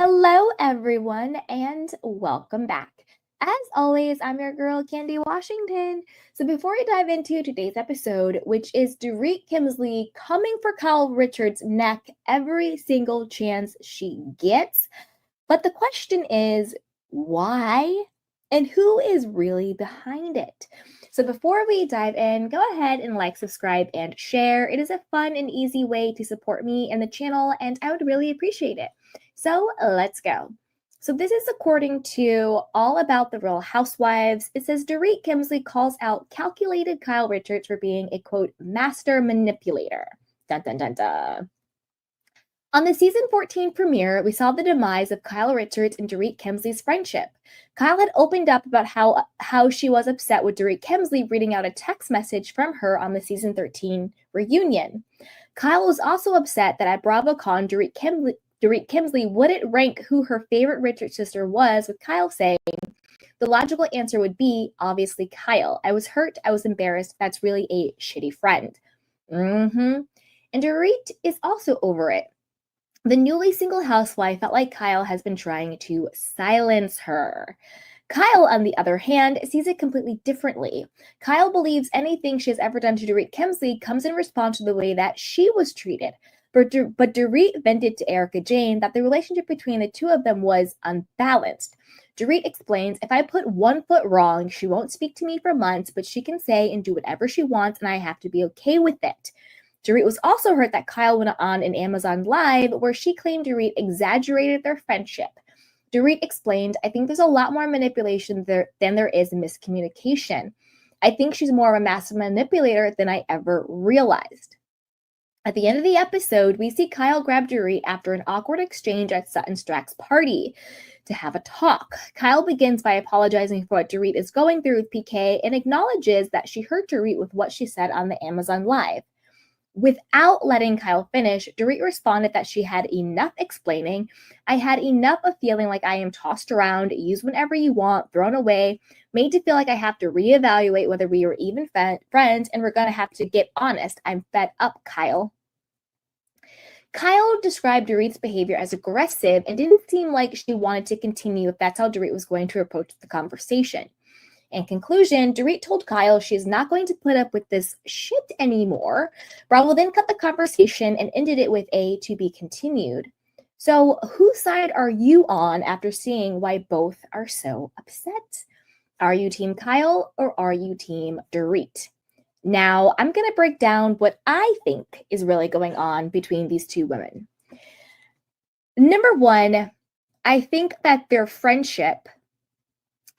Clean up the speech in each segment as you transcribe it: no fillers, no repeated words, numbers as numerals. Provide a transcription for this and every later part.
Hello, everyone, and welcome back. As always, I'm your girl, Candy Washington. So, before we dive into today's episode, which is Dorit Kemsley coming for Kyle Richards' neck every single chance she gets, but the question is, why? And who is really behind it? So before we dive in, go ahead and like, subscribe, and share. It is a fun and easy way to support me and the channel, and I would really appreciate it. So let's go. So this is according to All About the Real Housewives. It says Dorit Kemsley calls out calculated Kyle Richards for being a quote master manipulator. Dun dun dun dun. On the season 14 premiere, we saw the demise of Kyle Richards and Dorit Kemsley's friendship. Kyle had opened up about how she was upset with Dorit Kemsley reading out a text message from her on the season 13 reunion. Kyle was also upset that at BravoCon, Dorit Kemsley wouldn't rank who her favorite Richards sister was, with Kyle saying, "The logical answer would be, obviously, Kyle. I was hurt, I was embarrassed, that's really a shitty friend." And Dorit is also over it. The newly single housewife felt like Kyle has been trying to silence her. Kyle, on the other hand, sees it completely differently. Kyle believes anything she has ever done to Dorit Kemsley comes in response to the way that she was treated. But Dorit vented to Erica Jane that the relationship between the two of them was unbalanced. Dorit explains, "If I put one foot wrong, she won't speak to me for months, but she can say and do whatever she wants, and I have to be okay with it." Dorit was also hurt that Kyle went on an Amazon Live where she claimed Dorit exaggerated their friendship. Dorit explained, "I think there's a lot more manipulation than there is miscommunication. I think she's more of a master manipulator than I ever realized." At the end of the episode, we see Kyle grab Dorit after an awkward exchange at Sutton Strack's party to have a talk. Kyle begins by apologizing for what Dorit is going through with PK and acknowledges that she hurt Dorit with what she said on the Amazon Live. Without letting Kyle finish, Dorit responded that she had enough explaining. "I had enough of feeling like I am tossed around, used whenever you want, thrown away, made to feel like I have to reevaluate whether we were even friends, and we're going to have to get honest. I'm fed up, Kyle." Kyle described Dorit's behavior as aggressive and didn't seem like she wanted to continue if that's how Dorit was going to approach the conversation. In conclusion, Dorit told Kyle she is not going to put up with this shit anymore. Bravo then cut the conversation and ended it with a "to be continued." So, whose side are you on after seeing why both are so upset? Are you Team Kyle or are you Team Dorit? Now, I'm going to break down what I think is really going on between these two women. Number one, I think that their friendship,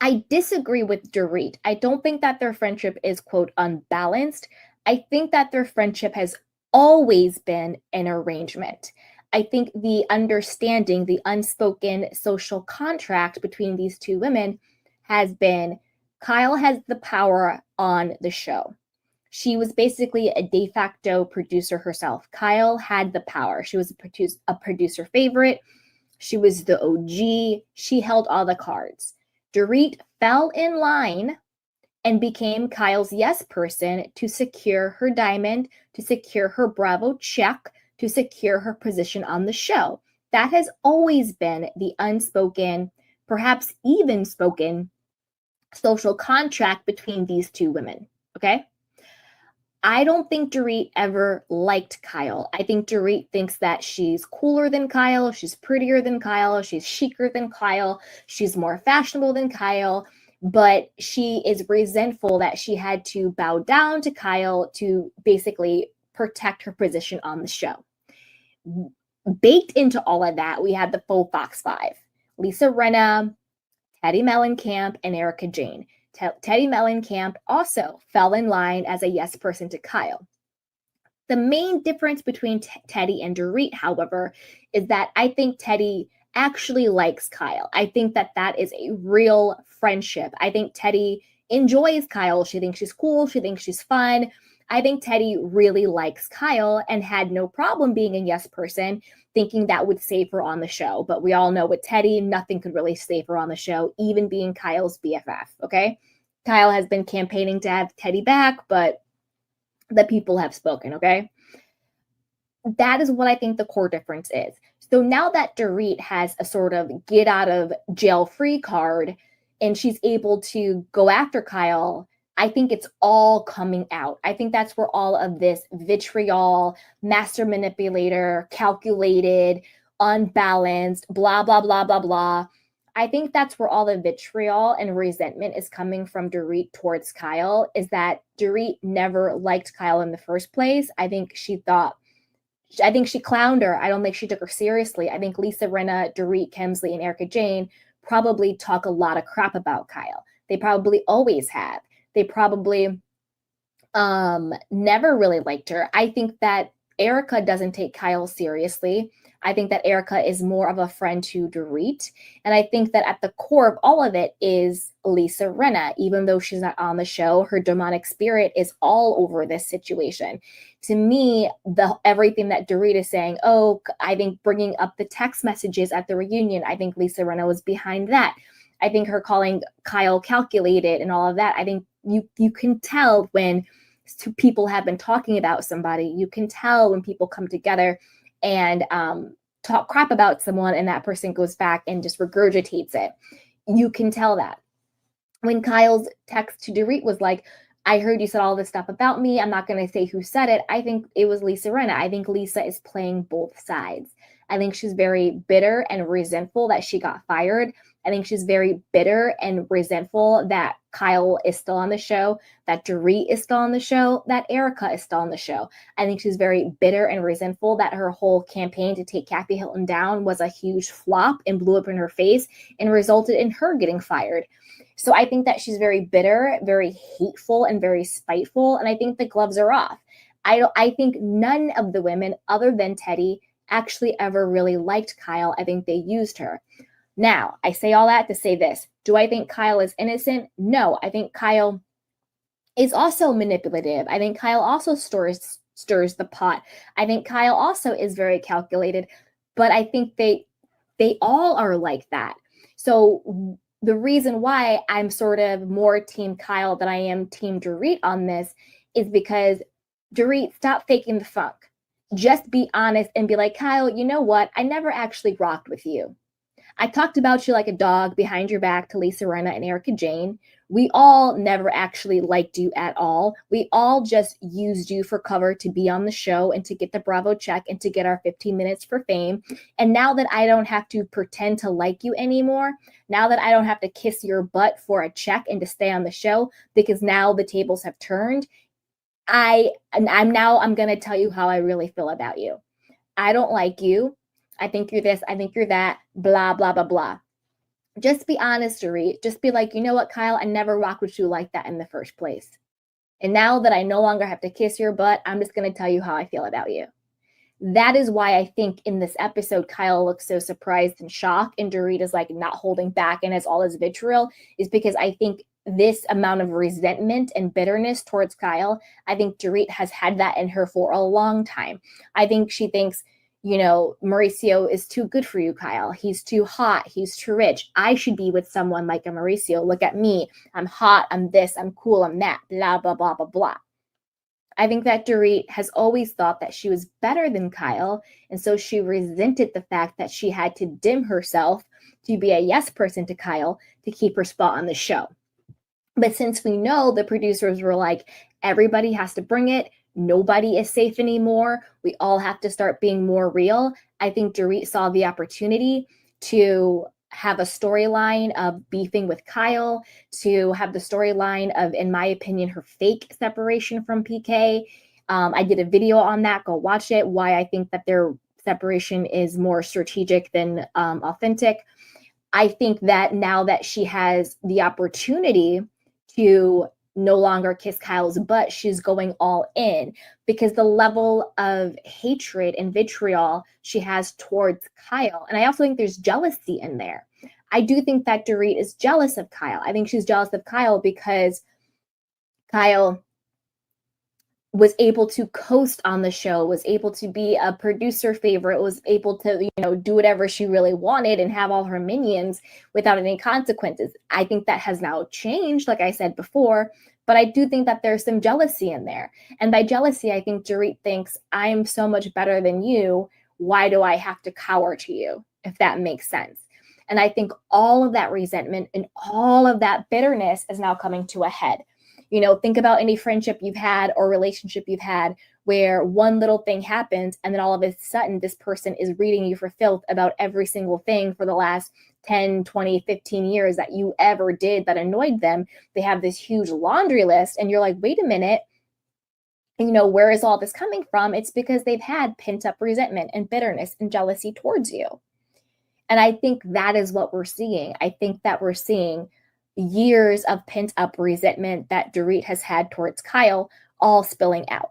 I disagree with Dorit. I don't think that their friendship is, quote, unbalanced. I think that their friendship has always been an arrangement. I think the understanding, the unspoken social contract between these two women has been Kyle has the power on the show. She was basically a de facto producer herself. Kyle had the power. She was a producer favorite. She was the OG. She held all the cards. Dorit fell in line and became Kyle's yes person to secure her diamond, to secure her Bravo check, to secure her position on the show. That has always been the unspoken, perhaps even spoken, social contract between these two women, okay? I don't think Dorit ever liked Kyle. I think Dorit thinks that she's cooler than Kyle, she's prettier than Kyle, she's chicer than Kyle, she's more fashionable than Kyle, but she is resentful that she had to bow down to Kyle to basically protect her position on the show. Baked into all of that, we had the full Fox Five: Lisa Rinna, Teddi Mellencamp, and Erica Jane. Teddi Mellencamp also fell in line as a yes person to Kyle. The main difference between Teddi and Dorit, however, is that I think Teddi actually likes Kyle. I think that that is a real friendship. I think Teddi enjoys Kyle. She thinks she's cool. She thinks she's fun. I think Teddi really likes Kyle and had no problem being a yes person, thinking that would save her on the show. But we all know with Teddi, nothing could really save her on the show, even being Kyle's BFF, okay? Kyle has been campaigning to have Teddi back, but the people have spoken, okay? That is what I think the core difference is. So now that Dorit has a sort of get out of jail free card and she's able to go after Kyle, I think it's all coming out. I think that's where all of this vitriol, master manipulator, calculated, unbalanced, blah, blah, blah, blah, blah. I think that's where all the vitriol and resentment is coming from Dorit towards Kyle, is that Dorit never liked Kyle in the first place. I think she clowned her. I don't think she took her seriously. I think Lisa Rinna, Dorit, Kemsley, and Erica Jane probably talk a lot of crap about Kyle. They probably always have. They probably never really liked her. I think that Erica doesn't take Kyle seriously. I think that Erica is more of a friend to Dorit. And I think that at the core of all of it is Lisa Rinna. Even though she's not on the show, her demonic spirit is all over this situation. To me, everything that Dorit is saying, I think bringing up the text messages at the reunion, I think Lisa Rinna was behind that. I think her calling Kyle calculated and all of that, I think you can tell when people have been talking about somebody. You can tell when people come together and talk crap about someone and that person goes back and just regurgitates it. You can tell that. When Kyle's text to Dorit was like, I heard you said all this stuff about me. I'm not going to say who said it. I think it was Lisa Rinna. I think Lisa is playing both sides. I think she's very bitter and resentful that she got fired. I think she's very bitter and resentful that Kyle is still on the show, that Dorit is still on the show, that Erica is still on the show. I think she's very bitter and resentful that her whole campaign to take Kathy Hilton down was a huge flop and blew up in her face and resulted in her getting fired. So I think that she's very bitter, very hateful, and very spiteful. And I think the gloves are off. I think none of the women other than Teddy actually ever really liked Kyle. I think they used her. Now, I say all that to say this. Do I think Kyle is innocent? No. I think Kyle is also manipulative. I think Kyle also stirs the pot. I think Kyle also is very calculated. But I think they all are like that. So the reason why I'm sort of more team Kyle than I am team Dorit on this is because Dorit, stop faking the funk. Just be honest and be like, Kyle, you know what? I never actually rocked with you. I talked about you like a dog behind your back to Lisa Rinna and Erica Jane. We all never actually liked you at all. We all just used you for cover to be on the show and to get the Bravo check and to get our 15 minutes for fame. And now that I don't have to pretend to like you anymore, now that I don't have to kiss your butt for a check and to stay on the show, because now the tables have turned, I'm going to tell you how I really feel about you. I don't like you. I think you're this, I think you're that, blah, blah, blah, blah. Just be honest, Dorit. Just be like, you know what, Kyle, I never rocked with you like that in the first place. And now that I no longer have to kiss your butt, I'm just going to tell you how I feel about you. That is why I think in this episode, Kyle looks so surprised and shocked, and Dorit is like not holding back and has all his vitriol, is because I think this amount of resentment and bitterness towards Kyle, I think Dorit has had that in her for a long time. I think she thinks, Mauricio is too good for you, Kyle. He's too hot. He's too rich. I should be with someone like a Mauricio. Look at me. I'm hot. I'm this. I'm cool. I'm that. Blah, blah, blah, blah, blah. I think that Dorit has always thought that she was better than Kyle. And so she resented the fact that she had to dim herself to be a yes person to Kyle to keep her spot on the show. But since we know the producers were like, everybody has to bring it, nobody is safe anymore, we all have to start being more real, I think Dorit saw the opportunity to have a storyline of beefing with Kyle, to have the storyline of, in my opinion, her fake separation from PK. I did a video on that. Go watch it. Why I think that their separation is more strategic than authentic. I think that now that she has the opportunity to no longer kiss Kyle's butt, she's going all in, because the level of hatred and vitriol she has towards Kyle. And I also think there's jealousy in there. I do think that Dorit is jealous of Kyle. I think she's jealous of Kyle because Kyle was able to coast on the show, was able to be a producer favorite, was able to, do whatever she really wanted and have all her minions without any consequences. I think that has now changed, like I said before, But I do think that there's some jealousy in there. And by jealousy, I think Dorit thinks, I'm so much better than you. Why do I have to cower to you? If that makes sense. And I think all of that resentment and all of that bitterness is now coming to a head. Think about any friendship you've had or relationship you've had where one little thing happens and then all of a sudden this person is reading you for filth about every single thing for the last 10, 20, 15 years that you ever did that annoyed them. They have this huge laundry list and you're like, wait a minute, where is all this coming from? It's because they've had pent up resentment and bitterness and jealousy towards you. And I think that is what we're seeing. I think that we're seeing years of pent up resentment that Dorit has had towards Kyle all spilling out.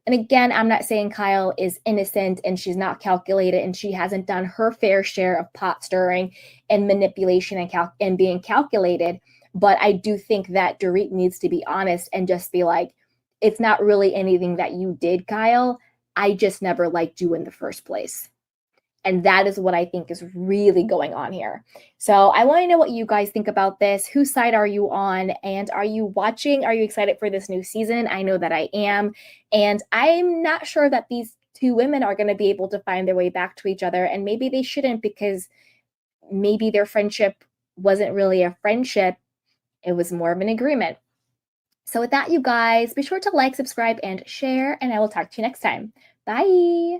And again, I'm not saying Kyle is innocent and she's not calculated and she hasn't done her fair share of pot stirring and manipulation and being calculated. But I do think that Dorit needs to be honest and just be like, it's not really anything that you did, Kyle. I just never liked you in the first place. And that is what I think is really going on here. So I want to know what you guys think about this. Whose side are you on? And are you watching? Are you excited for this new season? I know that I am. And I'm not sure that these two women are going to be able to find their way back to each other. And maybe they shouldn't, because maybe their friendship wasn't really a friendship. It was more of an agreement. So with that, you guys, be sure to like, subscribe, and share. And I will talk to you next time. Bye.